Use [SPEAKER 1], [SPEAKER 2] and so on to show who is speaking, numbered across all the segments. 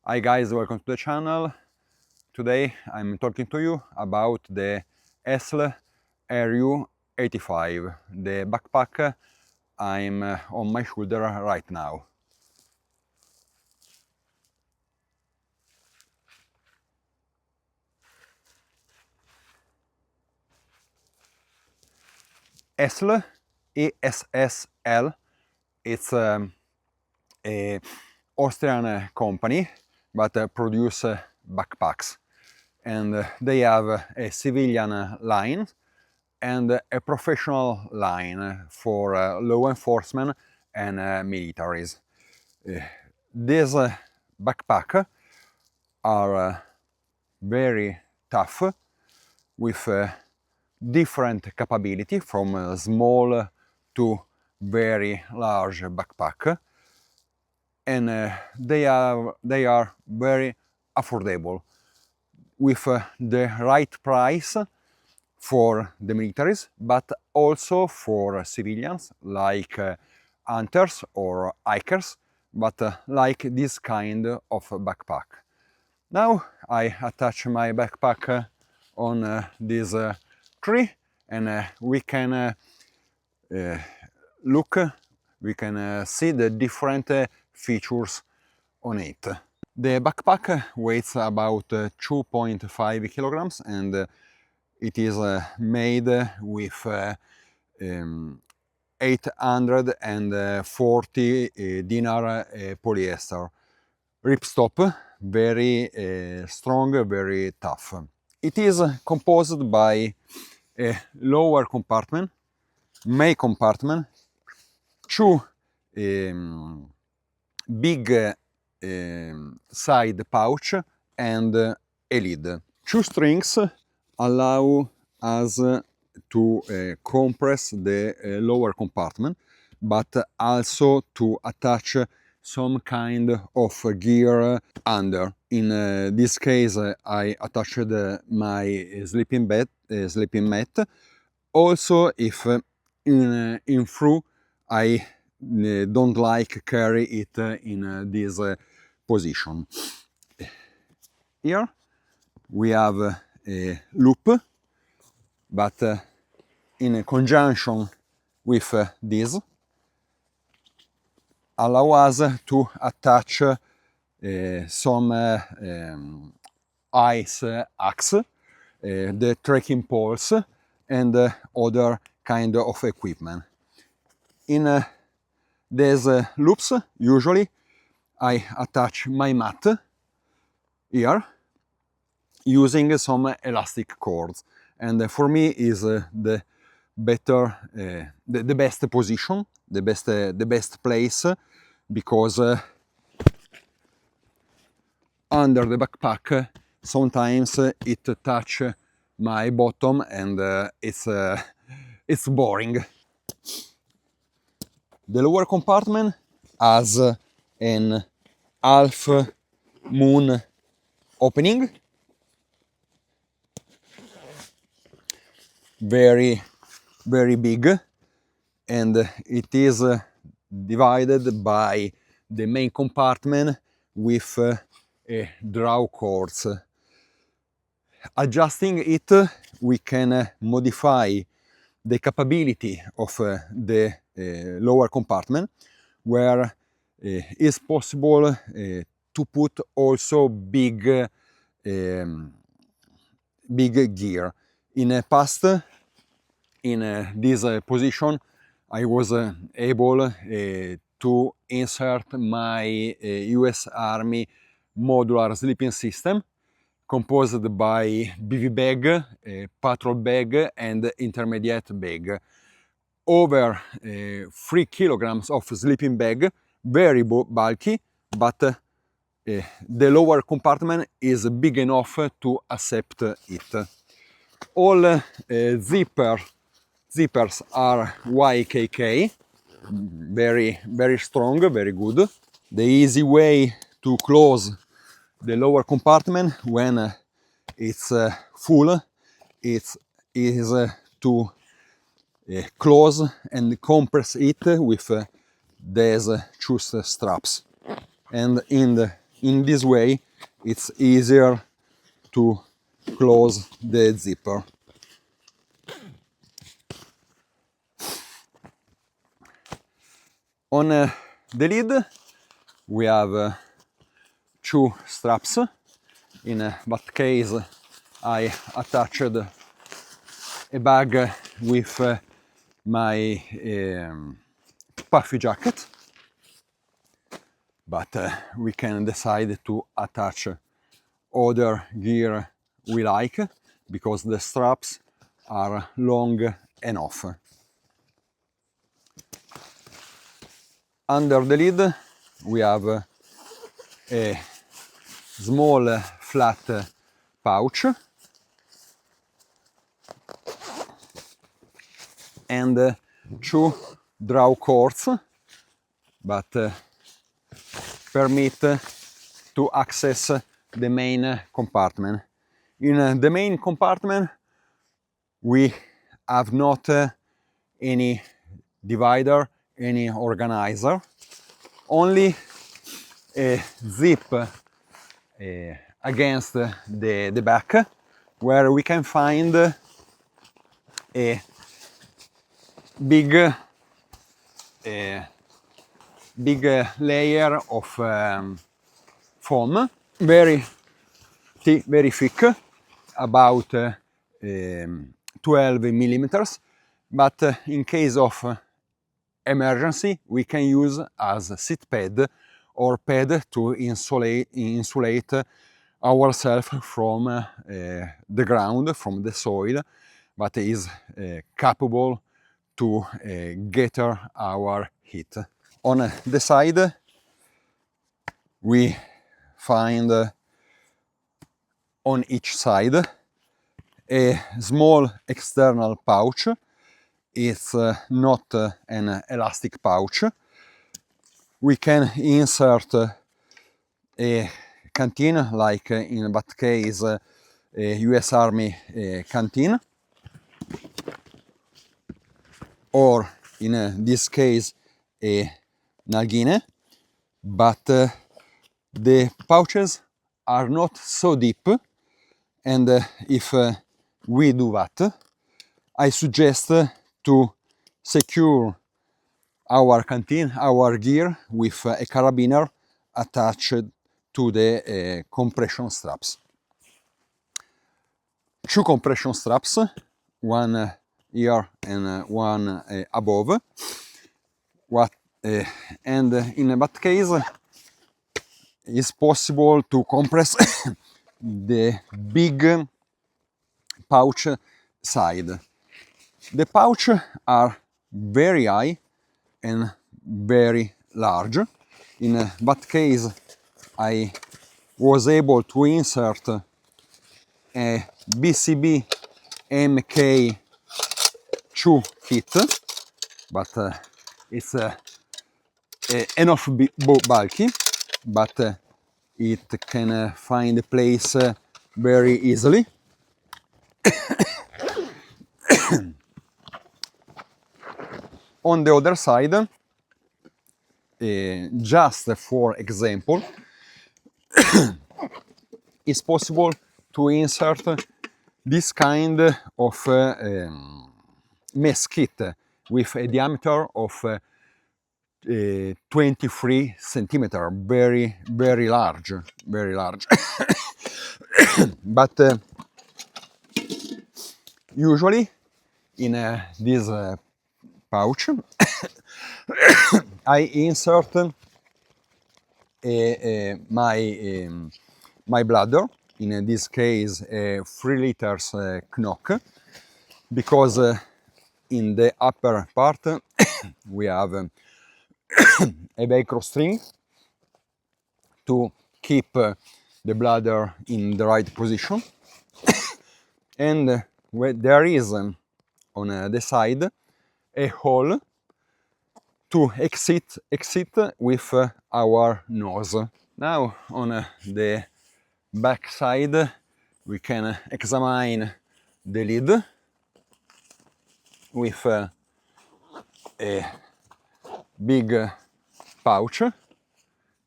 [SPEAKER 1] Hi guys, welcome to the channel. Today I'm talking to you about the ESSL RU85, the backpack I'm on my shoulder right now. ESSL, ESSL, it's a Austrian company but produce backpacks, and they have a civilian line and a professional line for law enforcement and militaries. These backpacks are very tough, with different capability from small to very large backpack, and they are very affordable, with the right price for the militaries, but also for civilians like hunters or hikers, but like this kind of backpack. Now I attach my backpack on this tree, and we can see the different features on it. The backpack weighs about 2.5 kilograms, and it is made with 840 dinar polyester ripstop, very strong, very tough. It is composed by a lower compartment, main compartment, two big side pouch, and a lid. Two strings allow us to compress the lower compartment, but also to attach some kind of gear under. In this case, I attached my sleeping mat. Also, if in through I don't like carry it in this position. Here we have a loop, but in conjunction with this, allow us to attach some ice axe, the trekking poles, and other kind of equipment. In these loops, usually I attach my mat here using some elastic cords, and for me is the better, the best position, the best place, because under the backpack sometimes it touch my bottom, and it's boring. The lower compartment has an half moon opening, very big, and it is divided by the main compartment with draw cords. Adjusting it, we can modify the capability of the lower compartment, where is possible to put also big gear. In the past, in this position, I was able to insert my US Army modular sleeping system, composed by BV bag, patrol bag, and intermediate bag. Over 3 kilograms of sleeping bag, very bulky, but the lower compartment is big enough to accept it. All zippers are YKK, very strong, very good. The easy way to close the lower compartment when it's full is to close and compress it with these two straps. And in in this way it's easier to close the zipper. On the lid we have two straps. In that case I attached a bag with my puffy jacket, but we can decide to attach other gear we like because the straps are long enough. Under the lid we have a small flat pouch and two draw cords that permit to access the main compartment. In the main compartment we have not any divider, any organizer, only a zip against the back where we can find a big layer of foam, very thick, about 12 millimeters, but in case of emergency we can use as a seat pad or pad to insulate ourselves from the ground, from the soil, but is capable to gather our heat. On the side we find on each side a small external pouch. It's not an elastic pouch. We can insert a canteen, like in that case a US Army canteen, or in this case a Nalgene, but the pouches are not so deep, and if we do that, I suggest to secure our canteen, our gear, with a carabiner attached to the compression straps. Two compression straps, one here and one above. And in that case it's possible to compress the big pouch side. The pouch are very high and very large. In that case I was able to insert a BCB MK2 kit, but it's enough bulky, but it can find a place very easily. On the other side, just for example, it's possible to insert this kind of mesh kit with a diameter of 23 centimeter, very large. But usually in this pouch I insert my bladder, in this case a 3 liters knock, because in the upper part we have a Velcro string to keep the bladder in the right position, and there is on the side a hole to exit with our nose. Now on the back side we can examine the lid with a big pouch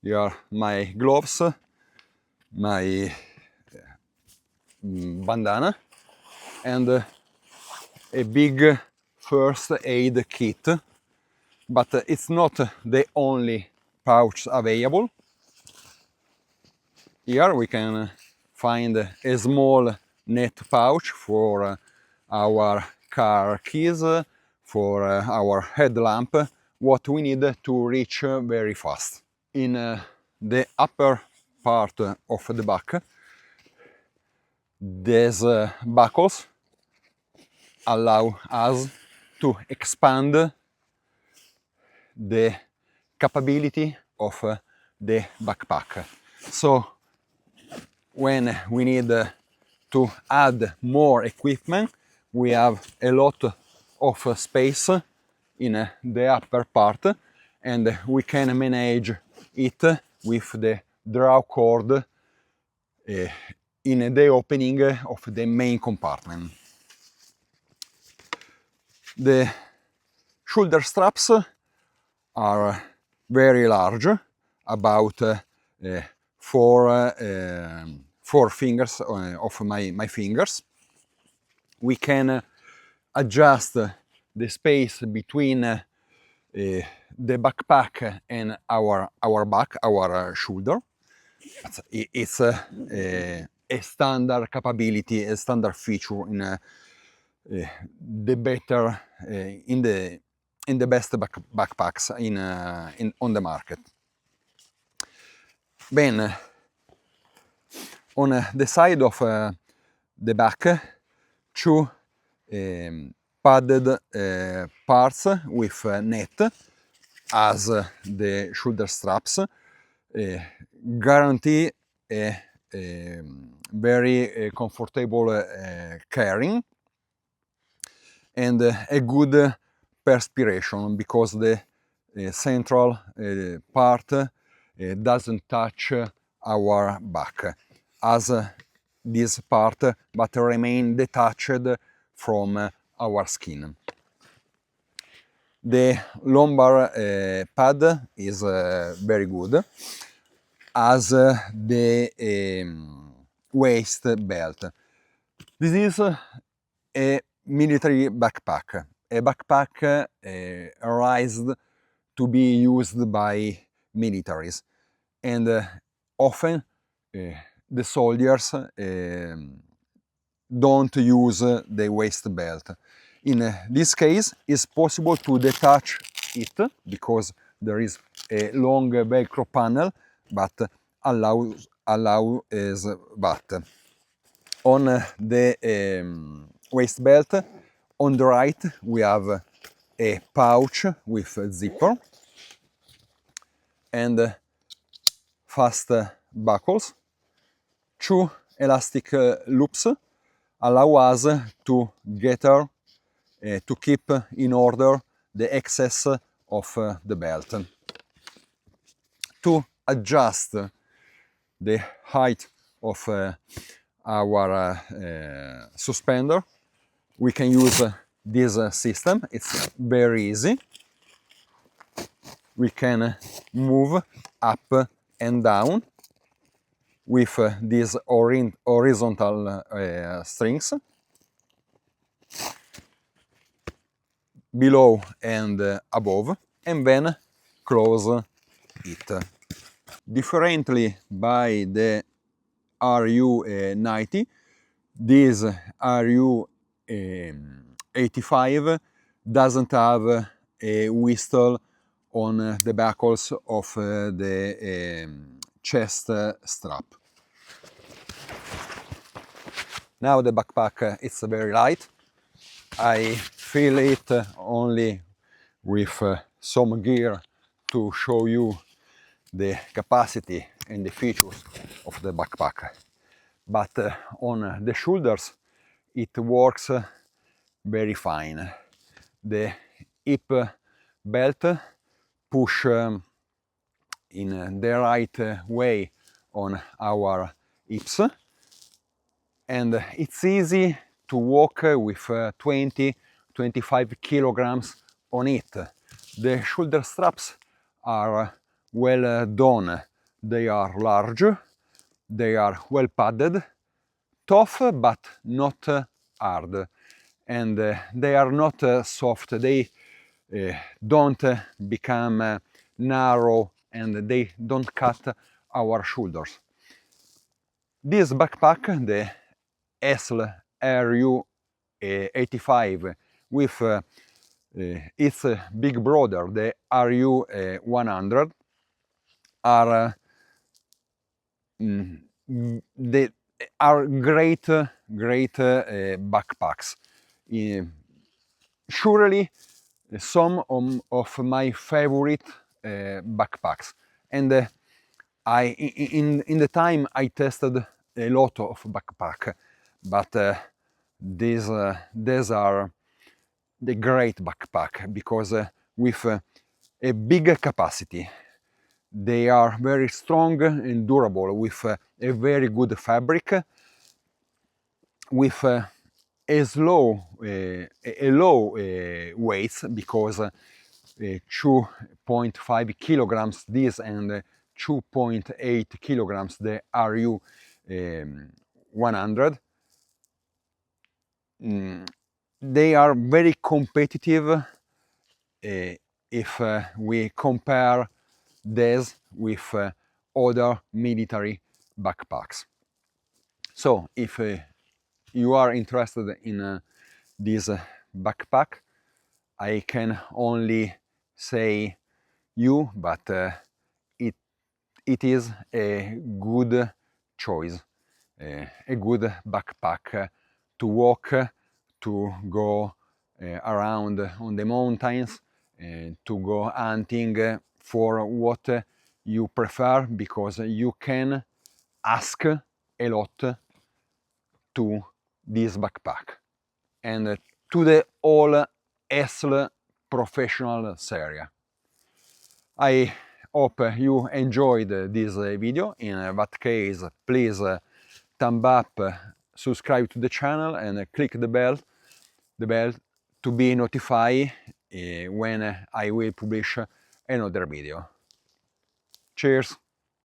[SPEAKER 1] Here are my gloves, my bandana, and a big first aid kit, but it's not the only pouch available. Here we can find a small net pouch for our car keys, for our headlamp, what we need to reach very fast. In the upper part of the back, these buckles allow us to expand the capability of the backpack. So when we need to add more equipment, we have a lot of space in the upper part, and we can manage it with the draw cord in the opening of the main compartment. The shoulder straps are very large, about four fingers of my fingers. We can adjust the space between the backpack and our back, our shoulder. It's a standard capability, a standard feature in the better in the best backpacks on the market. Then on the side of the back, two padded parts with net as the shoulder straps guarantee a very comfortable carrying and a good perspiration, because the central part doesn't touch our back as this part, but remain detached from our skin. The lumbar pad is very good, as the waist belt. This is a military backpack, a backpack raised to be used by militaries, and often the soldiers don't use the waist belt. In this case, it's possible to detach it because there is a long Velcro panel, but allows but on the waist belt on the right we have a pouch with a zipper and fast buckles. Two elastic loops allow us to gather, to keep in order the excess of the belt. To adjust the height of our suspender, we can use this system. It's very easy. We can move up and down with these horizontal strings, below and above, and then close it. Differently by the RU90, this RU85 doesn't have a whistle on the buckles of the chest strap. Now the backpack is very light. I fill it only with some gear to show you the capacity and the features of the backpack. But on the shoulders it works very fine. The hip belt push in the right way on our hips, and it's easy to walk with 20-25 kilograms on it. The shoulder straps are well done They are large, they are well padded, tough but not hard, and they are not soft. They don't become narrow, and they don't cut our shoulders. This backpack, the ESSL RU85, with its big brother, the RU100, are they are great backpacks. Surely some of my favorite backpacks, and in the time I tested a lot of backpack, but these are the great backpack because with a big capacity. They are very strong and durable, with a very good fabric, with a low weight, because 2.5 kilograms this and 2.8 kilograms the RU 100. They are very competitive if we compare this with other military backpacks. So if you are interested in this backpack, I can only say you, but it is a good choice, a good backpack to walk, to go around on the mountains, to go hunting, for what you prefer, because you can ask a lot to this backpack and to the whole ESSL professional series. I hope you enjoyed this video. In that case, please thumb up, subscribe to the channel, and click the bell to be notified when I will publish another video. Cheers!